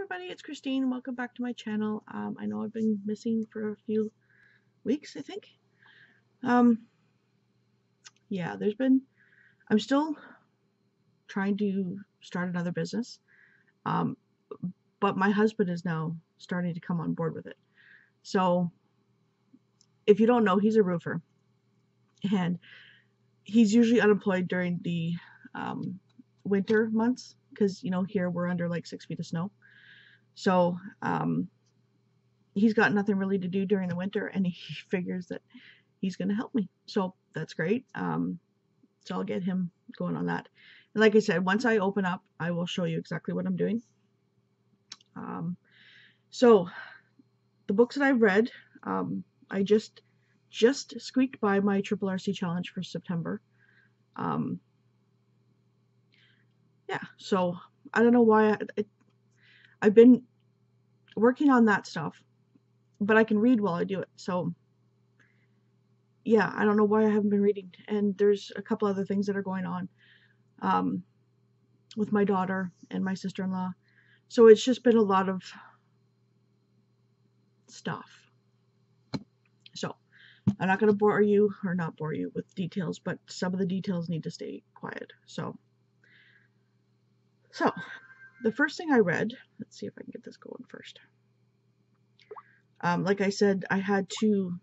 everybody, it's Christine. Welcome back to my channel. I know I've been missing for a few weeks, I think. Yeah, I'm still trying to start another business. But my husband is now starting to come on board with it. So if you don't know, he's a roofer and he's usually unemployed during the winter months because, here we're under like 6 feet of snow. So, he's got nothing really to do during the winter, and he figures that he's going to help me. So that's great. So I'll get him going on that. And like I said, once I open up, I will show you exactly what I'm doing. So the books that I've read, I just squeaked by my Triple RC challenge for September. Yeah, so I don't know why I've been working on that stuff, but I can read while I do it. So yeah, I don't know why I haven't been reading. And there's a couple other things that are going on with my daughter and my sister-in-law. So it's just been a lot of stuff. So I'm not going to not bore you with details, but some of the details need to stay quiet. So the first thing I read, let's see if I can get this going first. Like I said, I had to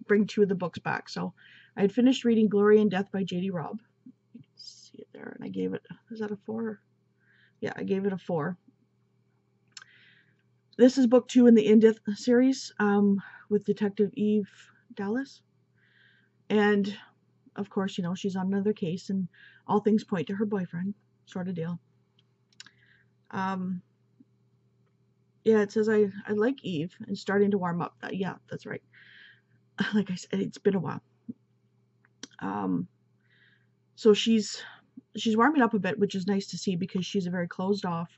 bring two of the books back. So I had finished reading Glory and Death by J.D. Robb. You can see it there, and I gave it, is that a 4? Yeah, I gave it a 4. This is book 2 in the In Death series with Detective Eve Dallas. And of course, she's on another case, and all things point to her boyfriend, sort of deal. Yeah, it says I like Eve and starting to warm up. Yeah, that's right. Like I said, it's been a while. So she's warming up a bit, which is nice to see because she's a very closed off,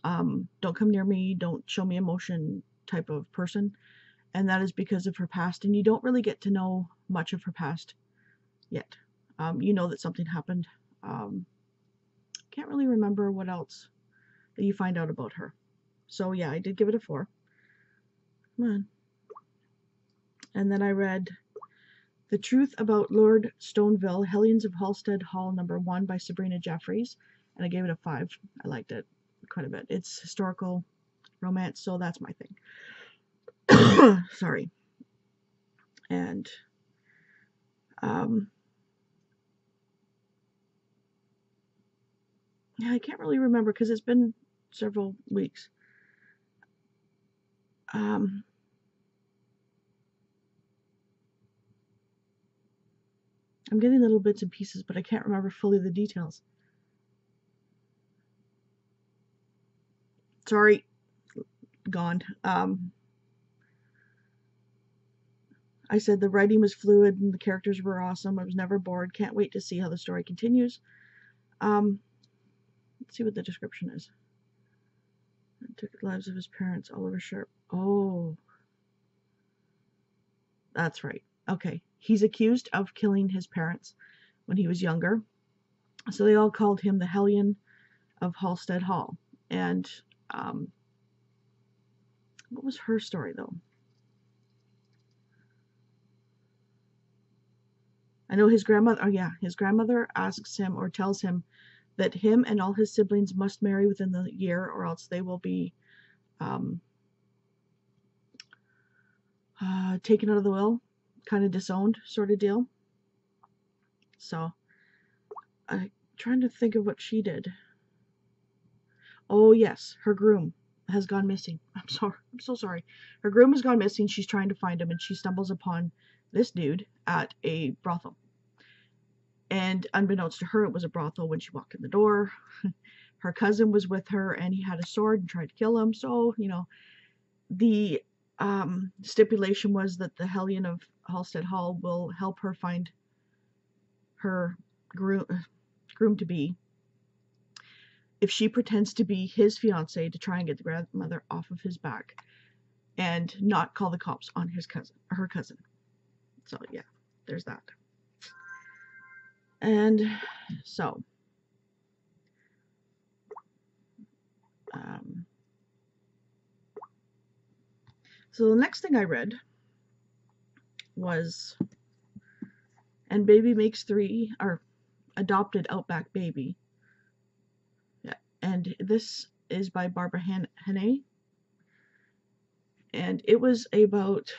don't come near me, don't show me emotion type of person. And that is because of her past, and you don't really get to know much of her past yet. You know that something happened. Can't really remember what else that you find out about her. So yeah, I did give it a 4. Come on. And then I read The Truth About Lord Stoneville, Hellions of Halstead Hall, #1 by Sabrina Jeffries, and I gave it a 5. I liked it quite a bit. It's historical romance, so that's my thing. Sorry. And yeah, I can't really remember because it's been several weeks. I'm getting little bits and pieces, but I can't remember fully the details. Sorry, gone. I said the writing was fluid and the characters were awesome. I was never bored. Can't wait to see how the story continues. Let's see what the description is. Took the lives of his parents, Oliver Sharp. Oh, that's right. Okay. He's accused of killing his parents when he was younger. So they all called him the Hellion of Halstead Hall. And what was her story, though? I know his grandmother, oh yeah, his grandmother asks him or tells him that him and all his siblings must marry within the year or else they will be taken out of the will, kind of disowned sort of deal. So I'm trying to think of what she did. Oh yes, her groom has gone missing. I'm so sorry. Her groom has gone missing. She's trying to find him, and she stumbles upon this dude at a brothel. And unbeknownst to her, it was a brothel when she walked in the door. Her cousin was with her, and he had a sword and tried to kill him. So, the stipulation was that the Hellion of Halstead Hall will help her find her groom-to-be if she pretends to be his fiance to try and get the grandmother off of his back and not call the cops on her cousin. So yeah, there's that. And so Um, so the next thing I read was And Baby Makes Three, or Adopted Outback Baby. Yeah. And this is by Barbara Hannay. And it was about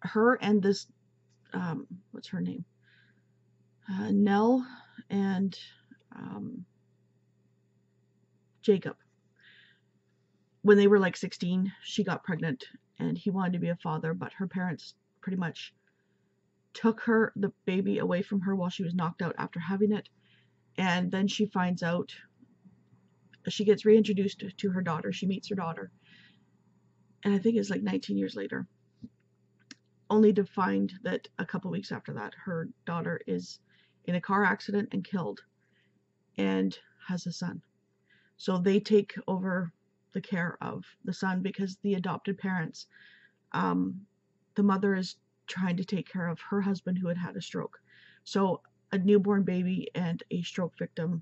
her and this, what's her name? Nell and Jacob. When they were like 16, she got pregnant and he wanted to be a father, but her parents pretty much took the baby away from her while she was knocked out after having it. And then she finds out, she gets reintroduced to her daughter. She meets her daughter. And I think it's like 19 years later, only to find that a couple weeks after that, her daughter is in a car accident and killed and has a son. So they take over the care of the son because the adopted parents, the mother is trying to take care of her husband who had a stroke. So a newborn baby and a stroke victim,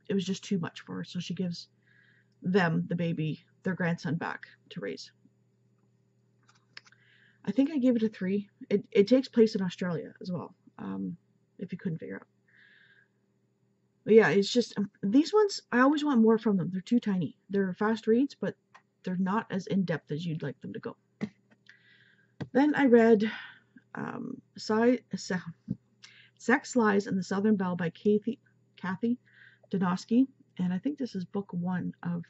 it was just too much for her. So she gives them, the baby, their grandson back to raise. I think I gave it a 3. It takes place in Australia as well, if you couldn't figure out. But yeah, it's just, these ones, I always want more from them. They're too tiny. They're fast reads, but they're not as in-depth as you'd like them to go. Then I read Sex, Lies, and the Southern Belle by Kathy Donosky. And I think this is book 1 of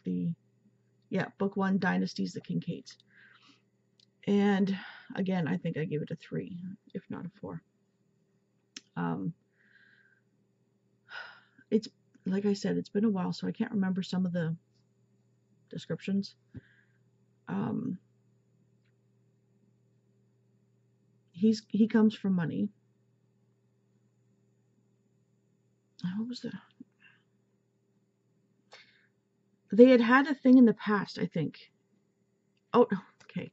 book 1, Dynasties, the Kincaids. And again, I think I gave it a 3, if not a 4. It's, like I said, it's been a while, so I can't remember some of the descriptions. He comes from money. What was that? They had a thing in the past, I think. Oh, okay.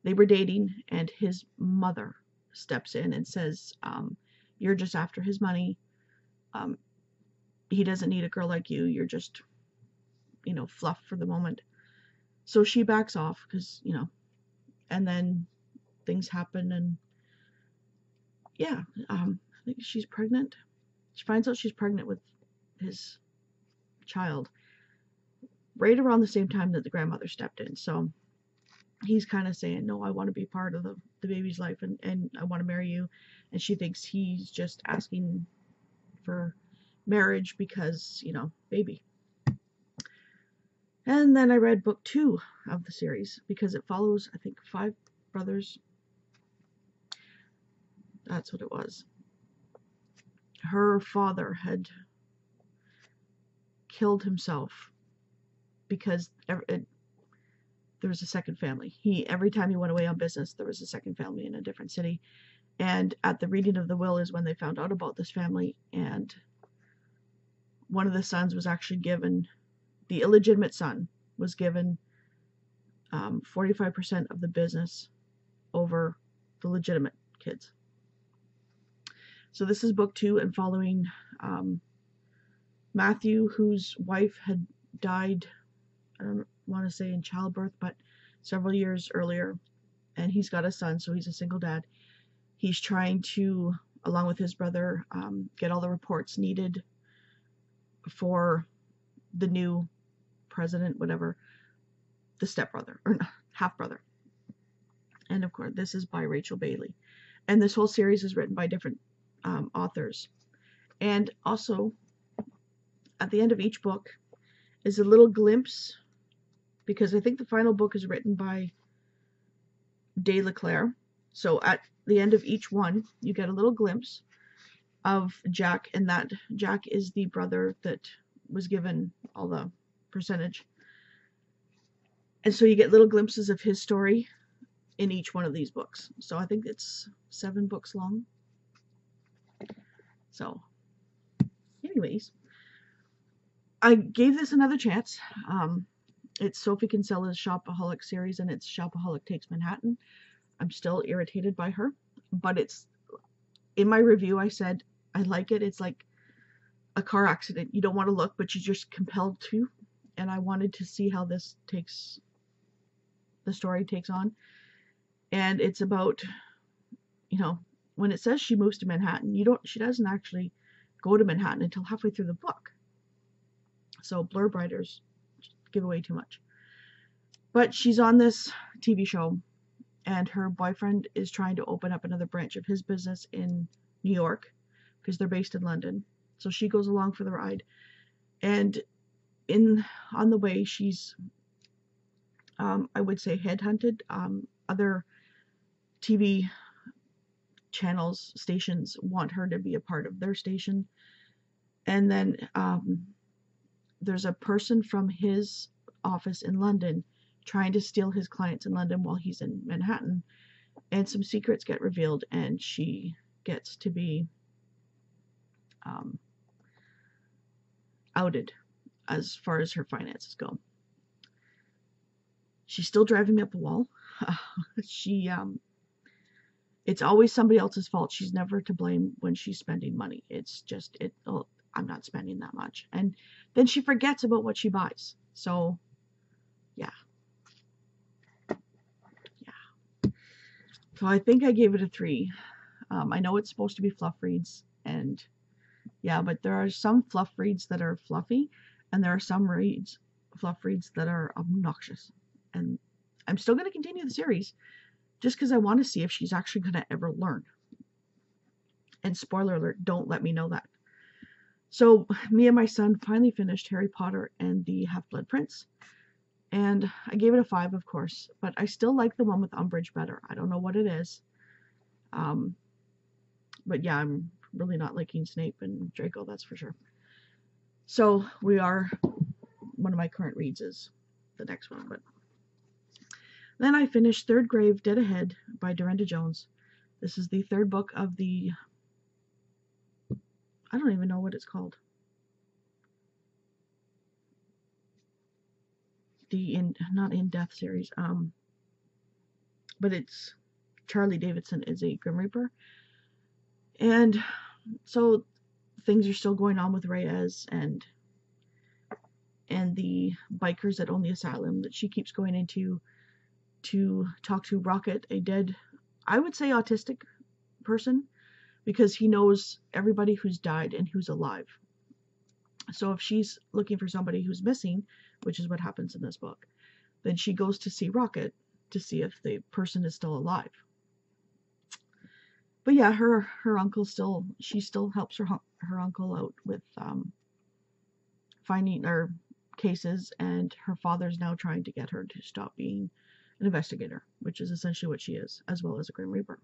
They were dating, and his mother steps in and says, you're just after his money. He doesn't need a girl like you. You're just, fluff for the moment. So she backs off because, and then things happen, and yeah, I think she's pregnant. She finds out she's pregnant with his child right around the same time that the grandmother stepped in. So he's kind of saying, no, I want to be part of the baby's life, and I want to marry you. And she thinks he's just asking for marriage because, baby. And then I read book 2 of the series because it follows, I think, 5 brothers. That's what it was. Her father had killed himself because there was a second family. Every time he went away on business, there was a second family in a different city. And at the reading of the will is when they found out about this family. And one of the sons was actually given, the illegitimate son was given 45% of the business over the legitimate kids. So this is book 2, and following Matthew, whose wife had died, I don't want to say in childbirth, but several years earlier, and he's got a son, so he's a single dad. He's trying to, along with his brother, get all the reports needed for the new president, whatever, the stepbrother, or half-brother. And of course, this is by Rachel Bailey. And this whole series is written by different authors. And also, at the end of each book is a little glimpse, because I think the final book is written by De Leclerc. So at the end of each one, you get a little glimpse of Jack, and that Jack is the brother that was given all the percentage. And so you get little glimpses of his story in each one of these books. So I think it's 7 books long. So, anyways, I gave this another chance. It's Sophie Kinsella's Shopaholic series, and it's Shopaholic Takes Manhattan. I'm still irritated by her, but it's, in my review I said I like it. It's like a car accident. You don't want to look, but you're just compelled to. And I wanted to see how the story takes on. And it's about, when it says she moves to Manhattan, she doesn't actually go to Manhattan until halfway through the book. So blurb writers give away too much. But she's on this TV show, and her boyfriend is trying to open up another branch of his business in New York because they're based in London. So she goes along for the ride, and on the way she's, I would say, headhunted. Other TV channels, stations want her to be a part of their station, and then there's a person from his office in London trying to steal his clients in London while he's in Manhattan, and some secrets get revealed, and she gets to be outed as far as her finances go. She's still driving me up the wall. It's always somebody else's fault. She's never to blame when she's spending money. It's just, I'm not spending that much. And then she forgets about what she buys. So, yeah. So I think I gave it a 3. I know it's supposed to be fluff reads, and yeah, but there are some fluff reads that are fluffy, and there are some fluff reads that are obnoxious. And I'm still going to continue the series just because I want to see if she's actually going to ever learn. And spoiler alert, don't let me know that. So me and my son finally finished Harry Potter and the Half-Blood Prince. And I gave it a 5, of course, but I still like the one with Umbridge better. I don't know what it is. But yeah, I'm really not liking Snape and Draco, that's for sure. So one of my current reads is the next one. But then I finished Third Grave, Dead Ahead by Dorinda Jones. This is the 3rd book of the, I don't even know what it's called. Not in Death series, but it's Charlie Davidson is a Grim Reaper, and so things are still going on with Reyes and the bikers that own the asylum that she keeps going into to talk to Rocket, a dead, I would say, autistic person, because he knows everybody who's died and who's alive. So if she's looking for somebody who's missing, which is what happens in this book, then she goes to see Rocket to see if the person is still alive. But yeah, her uncle she still helps her uncle out with finding cases, and her father's now trying to get her to stop being an investigator, which is essentially what she is, as well as a Grim Reaper.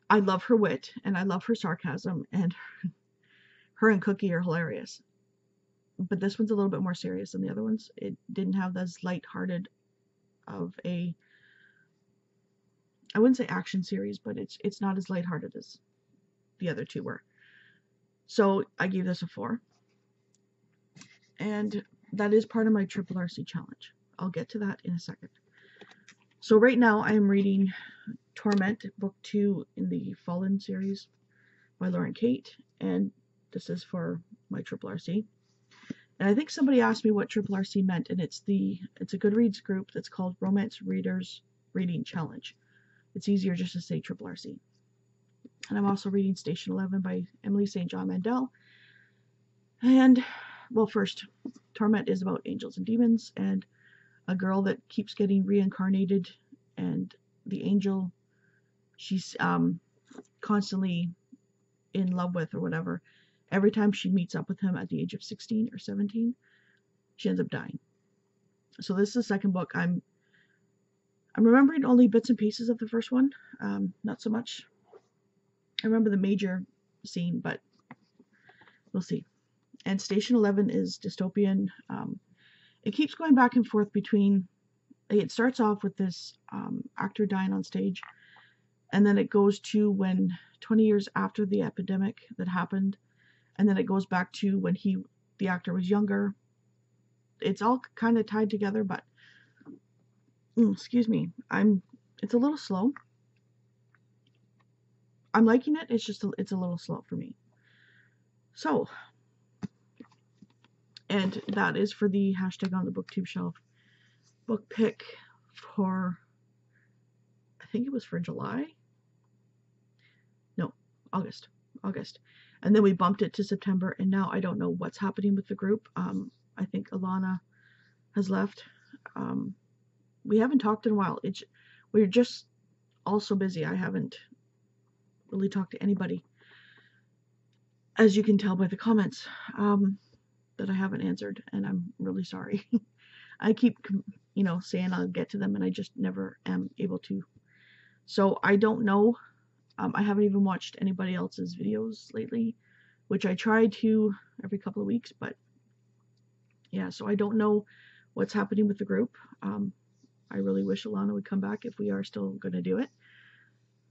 I love her wit, and I love her sarcasm, and her and Cookie are hilarious. But this one's a little bit more serious than the other ones. It didn't have as lighthearted of a, I wouldn't say action series, but it's not as lighthearted as the other 2 were. So I gave this a 4. And that is part of my Triple RC challenge. I'll get to that in a second. So right now I am reading Torment, book 2 in the Fallen series by Lauren Kate, and this is for my Triple RC. And I think somebody asked me what Triple RC meant, and it's a Goodreads group that's called Romance Readers Reading Challenge. It's easier just to say Triple RC. And I'm also reading Station 11 by Emily St. John Mandel. And, well, first, Torment is about angels and demons, and a girl that keeps getting reincarnated, and the angel she's constantly in love with or whatever, every time she meets up with him at the age of 16 or 17, she ends up dying. So this is the second book. I'm remembering only bits and pieces of the first one, not so much. I remember the major scene, but we'll see. And Station 11 is dystopian. It keeps going back and forth between, it starts off with this actor dying on stage, and then it goes to when 20 years after the epidemic that happened, and then it goes back to when the actor was younger. It's all kind of tied together, but excuse me, it's a little slow. I'm liking it. It's a little slow for me. So, and that is for the hashtag on the booktube shelf book pick for, I think it was for July? No, August. August. And then we bumped it to September, and now I don't know what's happening with the group. I think Alana has left. We haven't talked in a while. We're just all so busy. I haven't really talked to anybody, as you can tell by the comments, that I haven't answered, and I'm really sorry. I keep, saying I'll get to them, and I just never am able to. So I don't know. I haven't even watched anybody else's videos lately, which I try to every couple of weeks, but yeah, so I don't know what's happening with the group. I really wish Alana would come back if we are still going to do it,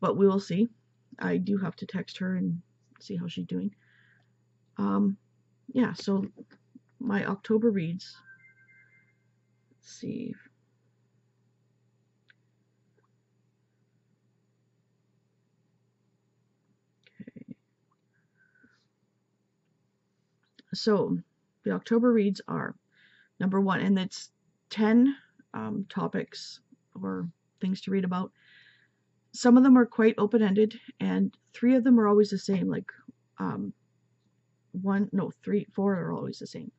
but we will see. I do have to text her and see how she's doing. Yeah, so my October reads, let's see. Okay. So the October reads are, number 1, and it's 10 topics or things to read about. Some of them are quite open-ended, and 3 of them are always the same. Like 4 are always the same.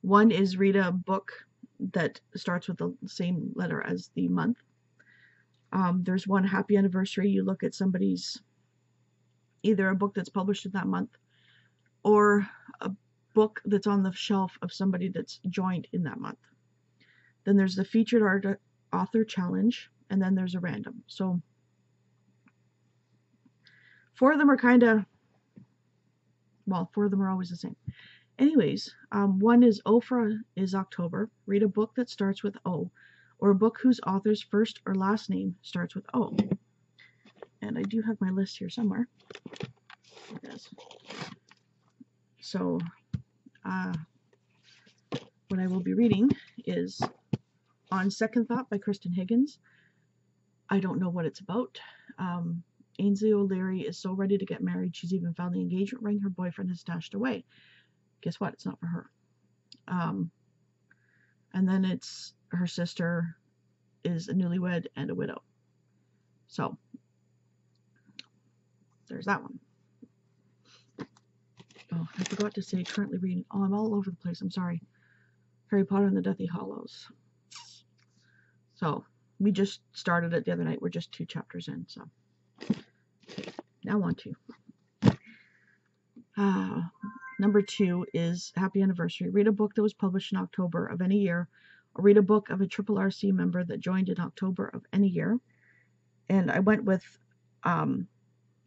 1 is read a book that starts with the same letter as the month. There's 1 happy anniversary. You look at somebody's, either a book that's published in that month or a book that's on the shelf of somebody that's joined in that month. Then there's the featured author challenge, and then there's a random. So 4 of them are 4 of them are always the same. Anyways, 1 is O is October. Read a book that starts with O, or a book whose author's first or last name starts with O. And I do have my list here somewhere. Yes. So, what I will be reading is On Second Thought by Kristen Higgins. I don't know what it's about. Ainsley O'Leary is so ready to get married, she's even found the engagement ring her boyfriend has stashed away. Guess what? It's not for her. And then it's her sister is a newlywed and a widow. So, there's that one. Oh, I forgot to say currently reading. Oh, I'm all over the place. I'm sorry. Harry Potter and the Deathly Hallows. So, we just started it the other night. We're just 2 chapters in. So, now on to. Number 2 is Happy Anniversary. Read a book that was published in October of any year, or read a book of a Triple RC member that joined in October of any year. And I went with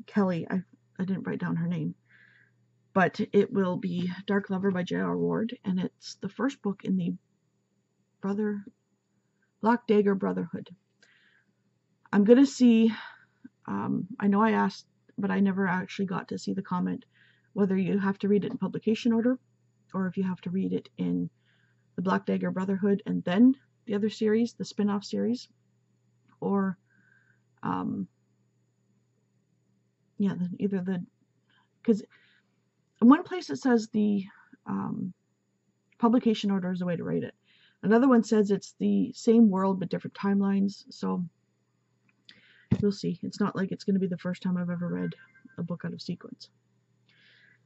Kelly. I didn't write down her name, but it will be Dark Lover by J.R. Ward, and it's the first book in the Black Dagger Brotherhood. I'm gonna see. I know I asked, but I never actually got to see the comment whether you have to read it in publication order, or if you have to read it in the Black Dagger Brotherhood and then the other series, the spin-off series, or because in one place it says the publication order is the way to rate it. Another one says it's the same world but different timelines. So we'll see. It's not like it's going to be the first time I've ever read a book out of sequence.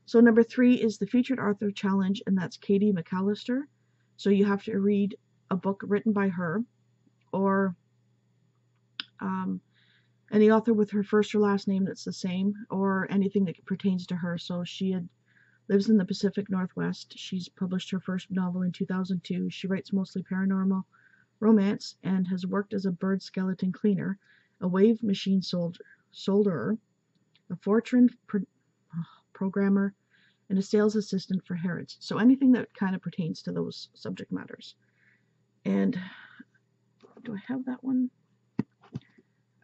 So number 3 is the featured author challenge, and that's Katie McAllister. So you have to read a book written by her, or any author with her first or last name that's the same, or anything that pertains to her. So she lives in the Pacific Northwest. She's published her first novel in 2002. She writes mostly paranormal romance and has worked as a bird skeleton cleaner, a wave machine solderer, a Fortran programmer, and a sales assistant for Harrods. So anything that kind of pertains to those subject matters. And do I have that one?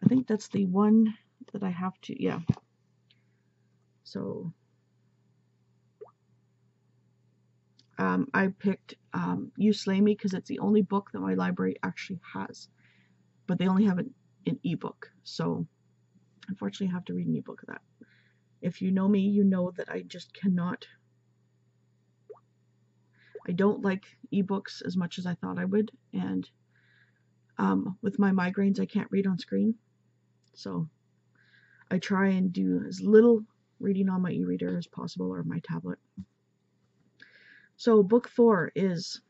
I think that's the one that I have to, yeah. So I picked You Slay Me because it's the only book that my library actually has, but they only have it in ebook. So unfortunately I have to read an ebook of that. If you know me, you know that I just cannot I don't like ebooks as much as I thought I would, and with my migraines, I can't read on screen, so I try and do as little reading on my e-reader as possible or my tablet. So book 4 is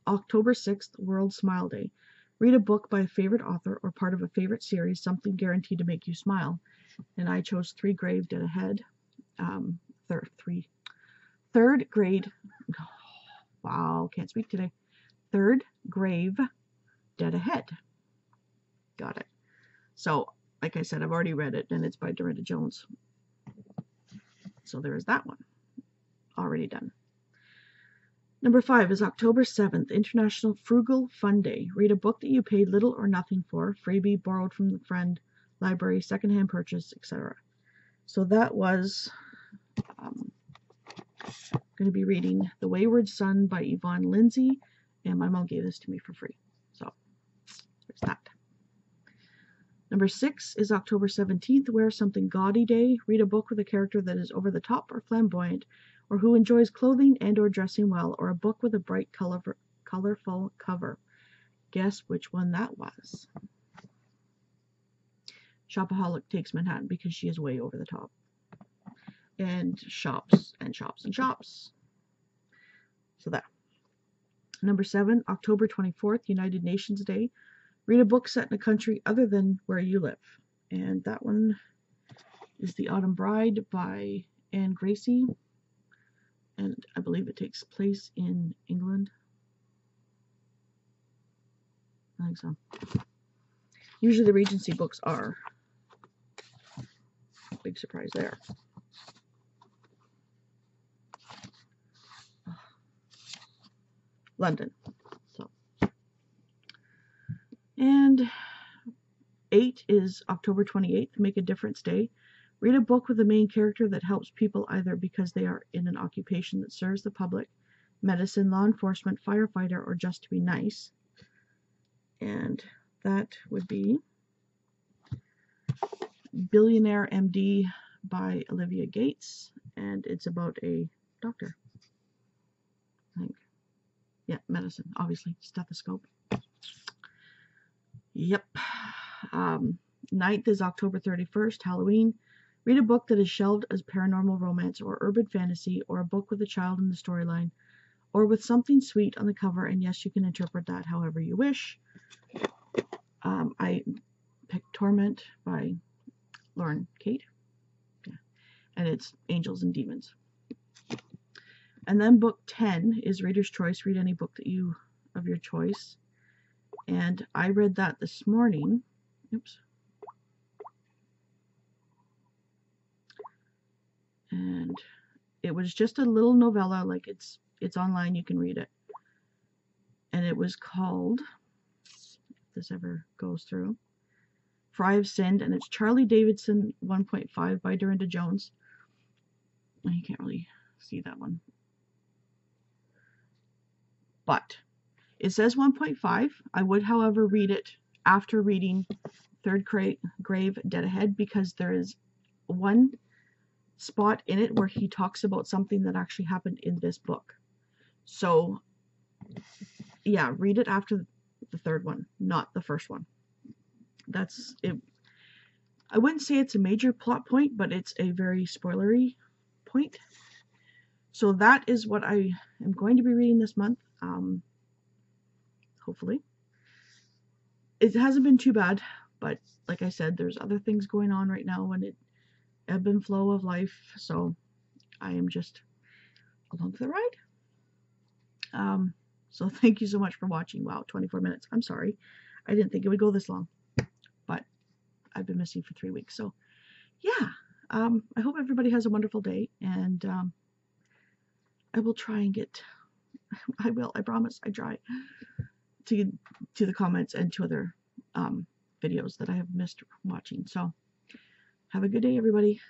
October 6th, World Smile Day. Read a book by a favorite author or part of a favorite series, something guaranteed to make you smile. And I chose Three Grave Dead Ahead. Third grade. Wow, can't speak today. Third Grave Dead Ahead. Got it. So, like I said, I've already read it, and it's by Dorinda Jones. So there is that one. Already done. Number 5 is October 7th, International Frugal Fun Day. Read a book that you paid little or nothing for, freebie, borrowed from a friend, library, secondhand purchase, etc. So that was going to be reading The Wayward Son by Yvonne Lindsay, and my mom gave this to me for free. So there's that. Number 6 is October 17th, Wear Something Gaudy Day. Read a book with a character that is over the top or flamboyant, or who enjoys clothing and or dressing well, or a book with a bright, colorful cover. Guess which one that was. Shopaholic takes Manhattan because she is way over the top. And shops and shops and shops. So that. Number 7, October 24th, United Nations Day. Read a book set in a country other than where you live. And that one is The Autumn Bride by Anne Gracie. And I believe it takes place in England. I think so. Usually the Regency books are. Big surprise there. London. So. And 8 is October 28th, Make a Difference Day. Read a book with a main character that helps people either because they are in an occupation that serves the public, medicine, law enforcement, firefighter, or just to be nice. And that would be Billionaire MD by Olivia Gates. And it's about a doctor. I think. Yeah, medicine, obviously. Stethoscope. Yep. 9th is October 31st, Halloween. Read a book that is shelved as paranormal romance or urban fantasy, or a book with a child in the storyline, or with something sweet on the cover, and yes, you can interpret that however you wish. I picked Torment by Lauren Kate. Yeah. And it's Angels and Demons. And then book 10 is Reader's Choice. Read any book that you of your choice. And I read that this morning. Oops. And it was just a little novella, like it's online, you can read it. And it was called, if this ever goes through, For I Have Sinned, and it's Charlie Davidson 1.5 by Dorinda Jones. You can't really see that one. But it says 1.5. I would, however, read it after reading Third Grave Dead Ahead, because there is one spot in it where he talks about something that actually happened in this book. So, yeah, read it after the third one, not the first one. That's it. I wouldn't say it's a major plot point, but it's a very spoilery point. So that is what I am going to be reading this month. Hopefully. It hasn't been too bad, but like I said, there's other things going on right now, and it ebb and flow of life, so I am just along for the ride. So thank you so much for watching. Wow, 24 minutes. I'm sorry. I didn't think it would go this long, but I've been missing for 3 weeks. So yeah, I hope everybody has a wonderful day, and I will try and get, I promise, I try to the comments and to other videos that I have missed watching. So have a good day, everybody.